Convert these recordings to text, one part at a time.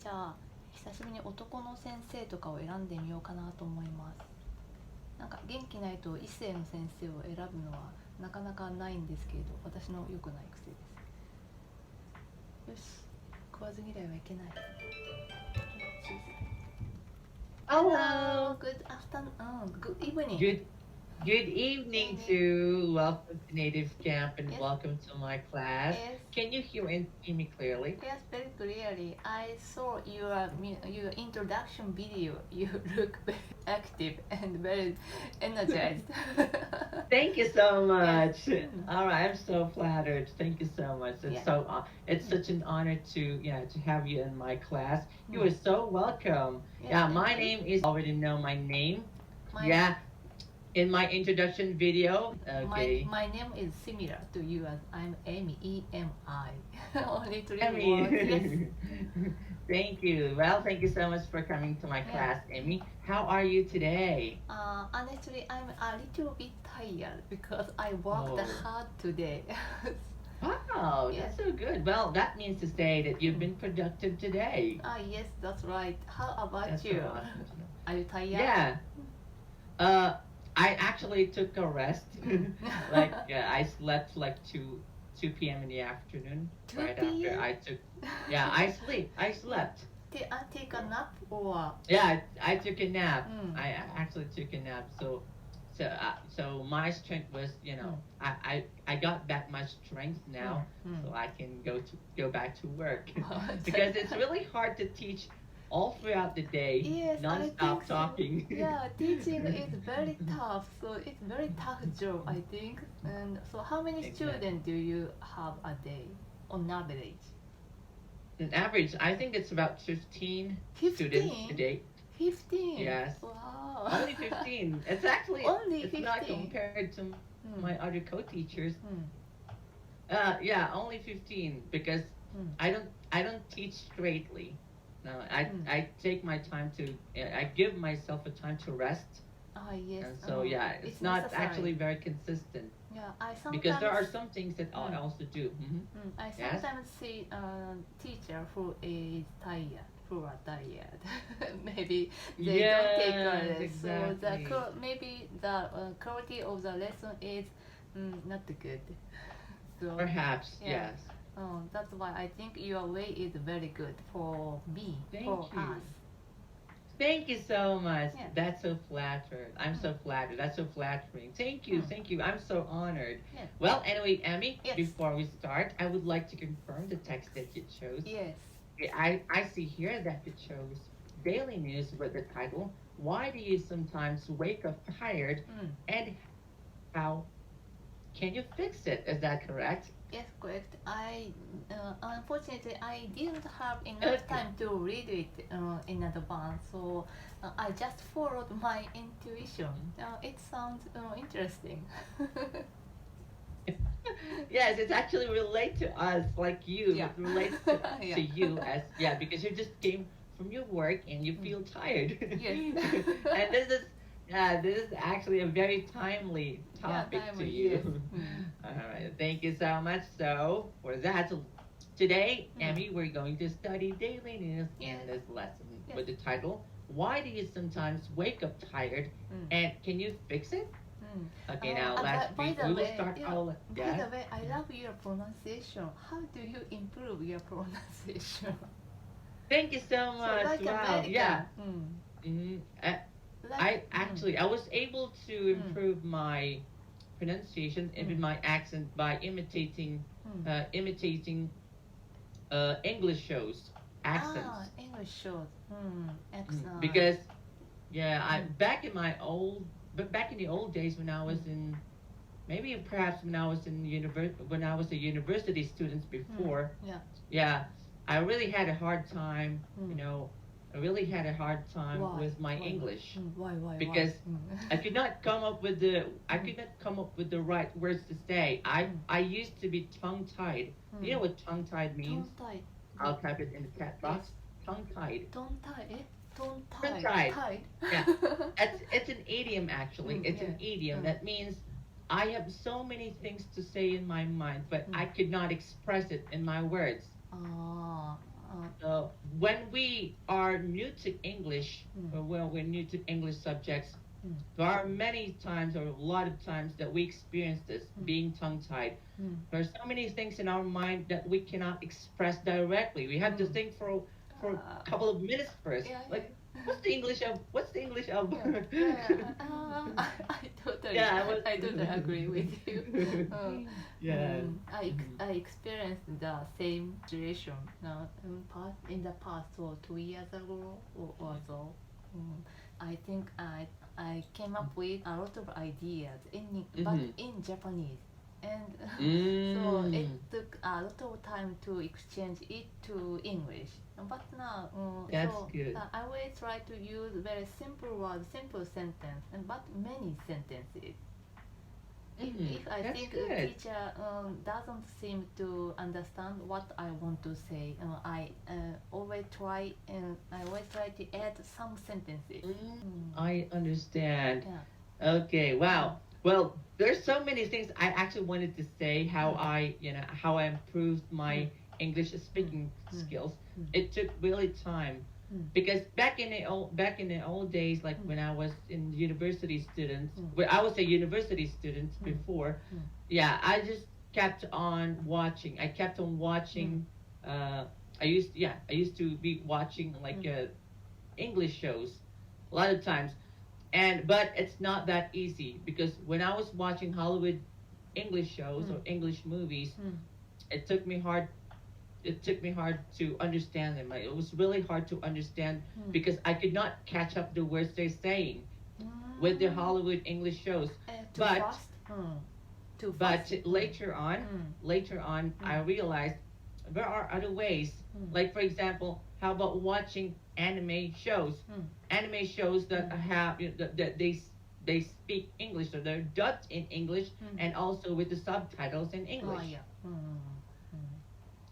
じゃあ久しぶりに男の先生とかを選んでみようかなと思います。なんか元気ないと異性の先生を選ぶのはなかなかないんですけれど、私の良くない癖です。よし、食わず嫌いはいけない。Hello. Good afternoon. Good evening. Good evening to welcome to Native Camp and Yes. welcome to my class. Yes. Can you hear and see me clearly? Yes, very clearly. I saw your introduction video. You look very active and very energized. Thank you so much. Yes. All right, I'm so flattered. Thank you so much. It's such an honor to have you in my class. You are so welcome. Yes, My thank you. name is already know my name. My, Yeah. In my introduction video, okay. my name is similar to you as I'm Amy, E-M-I. Only three Amy. words. Yes. Thank you. Well, thank you so much for coming to my class, Amy. How are you today? Honestly, I'm a little bit tired because I worked hard today. Wow, Yes. that's so good. Well, that means to say that you've been productive today. Yes, that's right. How about That's so you? awesome to know. Are you tired? Yeah. I actually took a rest. I slept like 2 p.m. in the afternoon. 2 Right p.m.? after I took. Yeah, I slept. Take a nap or? Yeah, I took a nap. Mm. I actually took a nap. So my strength was, I got back my strength now, so I can go back to work because it's really hard to teach all throughout the day, Yes, I non-stop think so. talking. Yeah, teaching is very tough. So it's very tough job, I think. And so, how many Exactly. students do you have a day on average? On average, I think it's about 15 students a 15? day. 15. Yes. Wow. Only 15. It's actually Only it's not 15. compared to my other co-teachers. Mm. Yeah, only 15 because Mm. I don't teach straightly. No, I take my time to I give myself a time to rest, Yes. and so it's not necessary. actually very consistent Yeah, I sometimes. because there are some things that I also do. I Yes? sometimes see a teacher who is tired, who are tired. Maybe they don't take a Yes, lesson. So exactly. maybe the quality of the lesson is not good. So Perhaps, yeah. yes. That's why I think your way is very good for me, Thank for you. us. Thank you so much. Yeah. That's so flattered. I'm so flattered. That's so flattering. Thank you. Thank you. I'm so honored. Yeah. Well, anyway, Emmy, Yes. before we start, I would like to confirm the text that you chose. Yes. I see here that you chose daily news with the title, Why Do You Sometimes Wake Up Tired and How Can You Fix It? Is that correct? Yes, correct. Unfortunately, I didn't have enough time to read it in advance, so I just followed my intuition. It sounds interesting. Yes, it's actually relate to us like you. Yeah. It relates to, Yeah. to you as because you just came from your work and you feel tired. Yes. And this is actually a very timely topic to timely, you. yes. All right, thank you so much. So for that, today, Emmy, we're going to study daily news in this lesson with the title, Why Do You Sometimes Wake Up Tired and Can You Fix It? Okay, now By the we will way, start our by yes. the way, I love your pronunciation. How do you improve your pronunciation? Thank you so much. Like Wow, American. yeah. Like, I was able to improve my pronunciation, even my accent by imitating English shows accents. English shows. Accent. Because back in the old days when I was in maybe perhaps when I was when I was a university student before. Yeah, I really had a hard time, I really had a hard time with my English Why? because I could not come up with the right words to say. I used to be tongue tied. Do you know what tongue tied means? Tongue-tied. I'll type it in the chat box. Tongue tied. Tongue-tied. Tongue-tied. Yeah, it's an idiom actually. It's an idiom that means I have so many things to say in my mind, but I could not express it in my words. So when we are new to English, or when we're new to English subjects, there are many times, or a lot of times, that we experience this, being tongue-tied. There are so many things in our mind that we cannot express directly. We have to think for a couple of minutes first. Like, what's the English of? I totally agree with you. I experienced the same situation in the past, or 2 years ago or so. I think I came up with a lot of ideas but in Japanese. And so it took a lot of time to exchange it to English. But now, That's good. I always try to use very simple words, simple sentence, but many sentences. If I think the teacher doesn't seem to understand what I want to say, I always try to add some sentences. I understand. Yeah. Okay. Wow. Well, there's so many things I actually wanted to say. How I improved my English speaking skills. It took really time, because back in the old days, like when I was in university students, I was a university student before. Yeah, I just kept on watching. I kept on watching. I used to be watching like English shows a lot of times. But it's not that easy, because when I was watching Hollywood English shows or English movies, it took me hard to understand them. It was really hard to understand because I could not catch up the words they're saying with the Hollywood English shows. But later on, I realized there are other ways. Like, for example, how about watching anime shows? Anime shows that have that they speak English, so they're dubbed in English and also with the subtitles in English.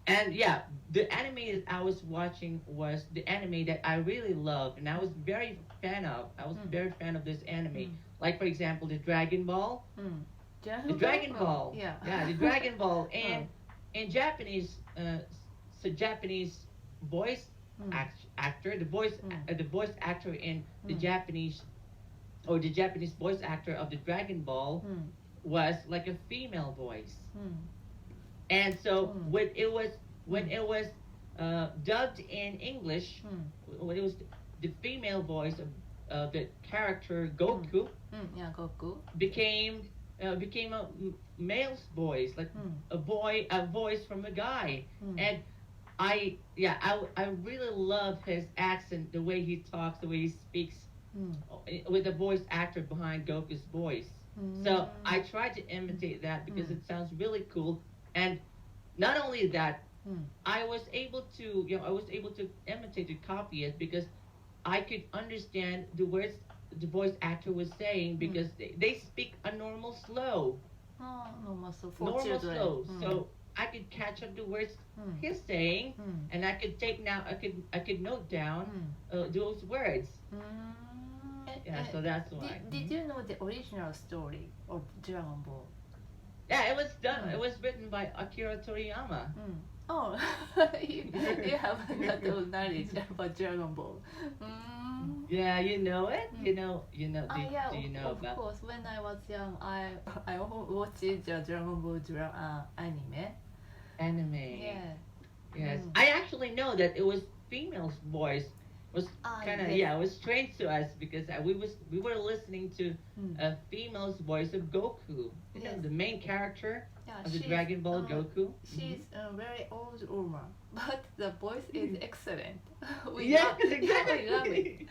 And yeah, the anime that I was watching was the anime that I really loved, and I was very fan of. I was very fan of this anime. Like, for example, the Dragon Ball. The Dragon Ball. The Dragon Ball. And in Japanese, Japanese voice actor, the voice actor in the Japanese, or the Japanese voice actor of the Dragon Ball was like a female voice. And so when it was dubbed in English, when it was the female voice of the character Goku, became a male's voice, like a voice from a guy. And I really love his accent, the way he talks, the way he speaks, with the voice actor behind Goku's voice. So I tried to imitate that because it sounds really cool. And not only that, I was able to imitate, to copy it, because I could understand the words the voice actor was saying, because they speak a normal slow. Normal slow. So I could catch up the words he's saying, and I could note down those words. So that's why. Did you know the original story of Dragon Ball? Yeah, it was done. It was written by Akira Toriyama. Oh, you have a lot of knowledge about Dragon Ball. Yeah, you know it. Do you know of about? Of course, when I was young, I watched the Dragon Ball anime. Yeah. Yes, I actually know that it was female's voice. Was kind of it was strange to us, because we were listening to a female's voice of Goku. You know, the main character of the Dragon Ball, Goku. She's a very old woman, but the voice is excellent. Exactly. We love it.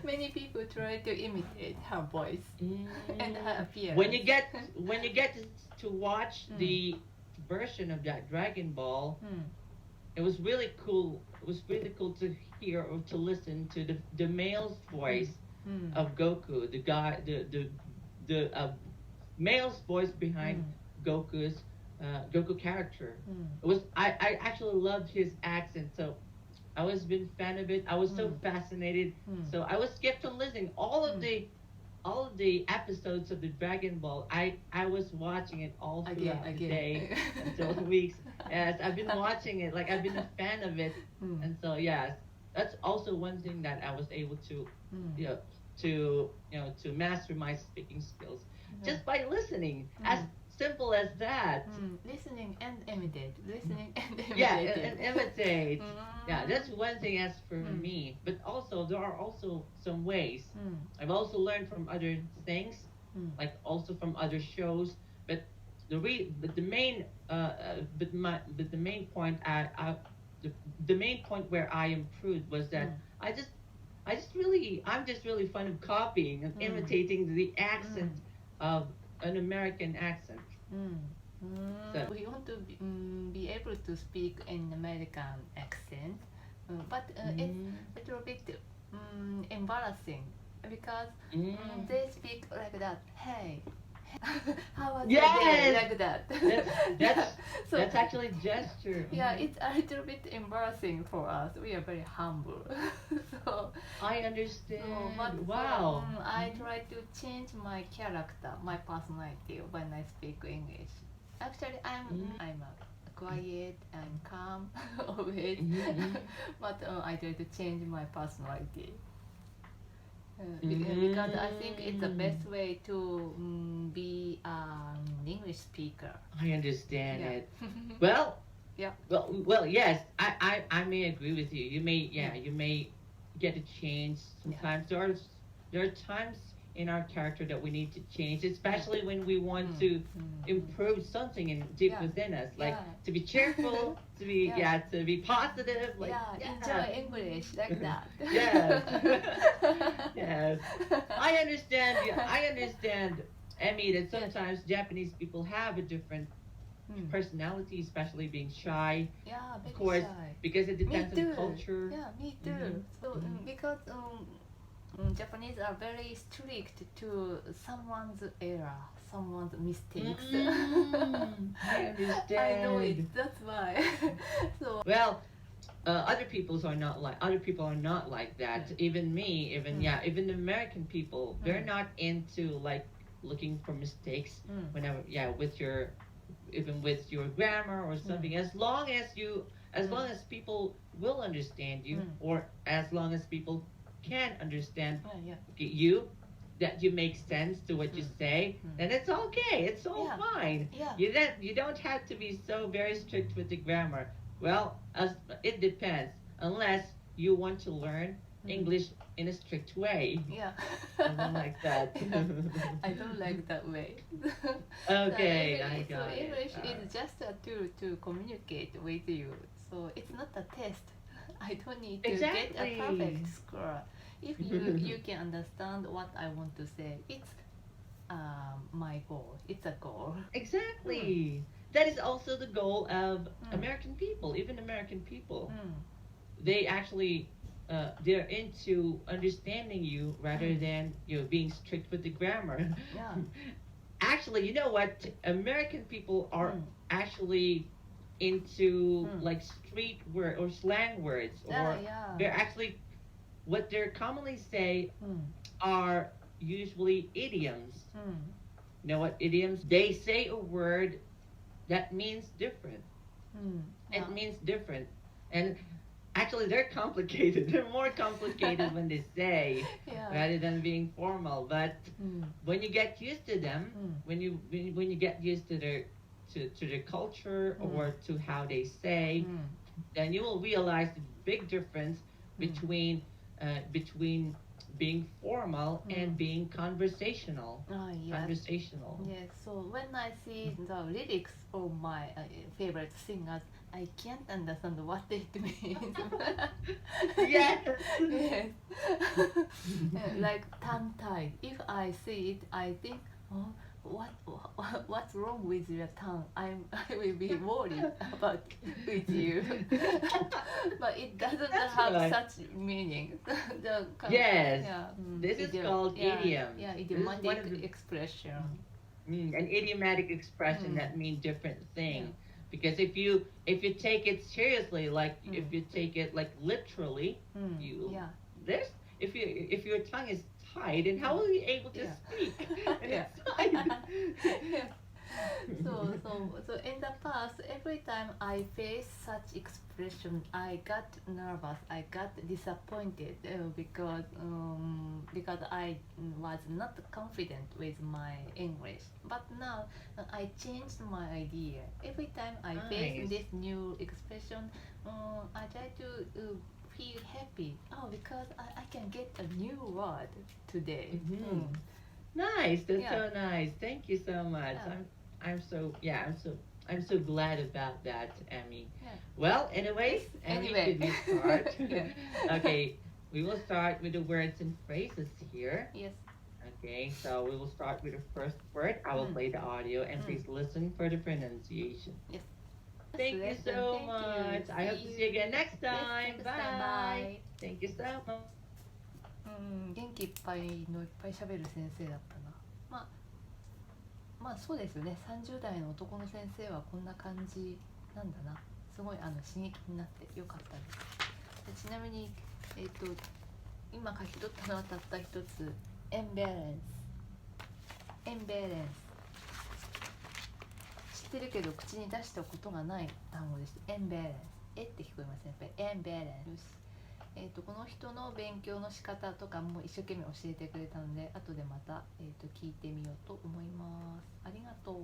Many people try to imitate her voice and her appearance. When you get to watch the version of that Dragon Ball, it was really cool. It was really cool to hear or to listen to the male's voice of Goku, the male's voice behind Goku's Goku character. It was I actually loved his accent, so I was been fan of it. I was so fascinated, so I was kept on listening all of the all of the episodes of the Dragon Ball, I was watching it all throughout the day until the weeks. Yes, I've been watching it, like I've been a fan of it, and so yes, that's also one thing that I was able to, to master my speaking skills just by listening. As simple as that. Listening and imitate. Listening and imitate. Yeah, and imitate. Yeah, that's one thing as for me. But also, there are also some ways. I've also learned from other things, like also from other shows. But the main point the main point where I improved was that I'm just really fond of copying and imitating the accent of an American accent. So, we want to be able to speak in American accent, but it's a little bit embarrassing because they speak like that. Hey, how was your day? Like that. That's actually gesture. Yeah, it's a little bit embarrassing for us. We are very humble. So I understand. But wow. I try to change my character, my personality when I speak English. Actually, I'm quiet and calm always, but I try to change my personality. Because I think it's the best way to be an English speaker. I understand it. Well, well, yes, I may agree with you. You may get to change sometimes. There are times in our character that we need to change, especially when we want to improve something deep within us, like to be cheerful, to be positive, like enjoy English like that. Yes. Yes. I understand, Emmy, that sometimes Japanese people have a different personality, especially being shy. Yeah, of course, shy. Because it depends on the culture. Yeah, me too. So because Japanese are very strict to someone's error, someone's mistakes. I understand. I know it. That's why. So well, other people are not like that. Even me, even American people, they're not into like looking for mistakes whenever with your grammar or something. As long as people will understand you, or as long as people can understand you, that you make sense to what you say, then it's okay. It's all fine. You don't have to be so very strict with the grammar. Well, it depends. Unless you want to learn English in a strict way. Yeah. I don't like that. I don't like that way. Okay, so I got it. English is just a tool to communicate with you. So it's not a test. I don't need to get a perfect score. If you can understand what I want to say, it's my goal. It's a goal. Exactly. That is also the goal of American people. Even American people, they actually they're into understanding you rather than being strict with the grammar. Yeah. Actually, you know what? American people are actually into like street word or slang words, or they're actually what they're commonly say are usually idioms. You know what idioms? They say a word that means different. It means different, and actually they're complicated. They're more complicated when they say rather than being formal. But when you get used to them, when you get used to their culture or to how they say, then you will realize the big difference between being formal and being conversational. Conversational. Yes. So when I see the lyrics of my favorite singers, I can't understand what it means. Yes. Yes. Like tongue-tied. If I see it, I think, oh, what's wrong with your tongue? I will be worried about with you. But it doesn't have such meaning. Yes. This is called idiom. Yeah, idiomatic expression. An idiomatic expression that means different things. Because if you take it seriously, like if you take it like literally, if your tongue is hide, and how are you able to speak and inside? So in the past, every time I face such expression, I got nervous, I got disappointed because I was not confident with my English. But now I changed my idea. Every time I face this new expression, I try to feel happy. Oh, because I can get a new word today. Nice, that's so nice. Thank you so much. I'm so glad about that, Emmy. Well, anyways, Emmy, should we start? Okay, we will start with the words and phrases here. Yes. Okay, so we will start with the first word. I will play the audio, and please listen for the pronunciation. Yes. Thank you so much. I hope to see you again next time. Yes, Bye. Thank you so much. 元気いっぱいのいっぱい喋る先生だったな。まあそうですよね。30代の男の先生はこんな感じなんだな。すごい刺激になってよかったです。でちなみに今書き取ったのはたった一つ、エンベレンス。知ってるけど口に出したことがない単語です。エンベレンス。って聞こえますね。やっぱりエンベレンス。この人の勉強の仕方とかも一生懸命教えてくれたので、後でまた、聞いてみようと思います。ありがとう。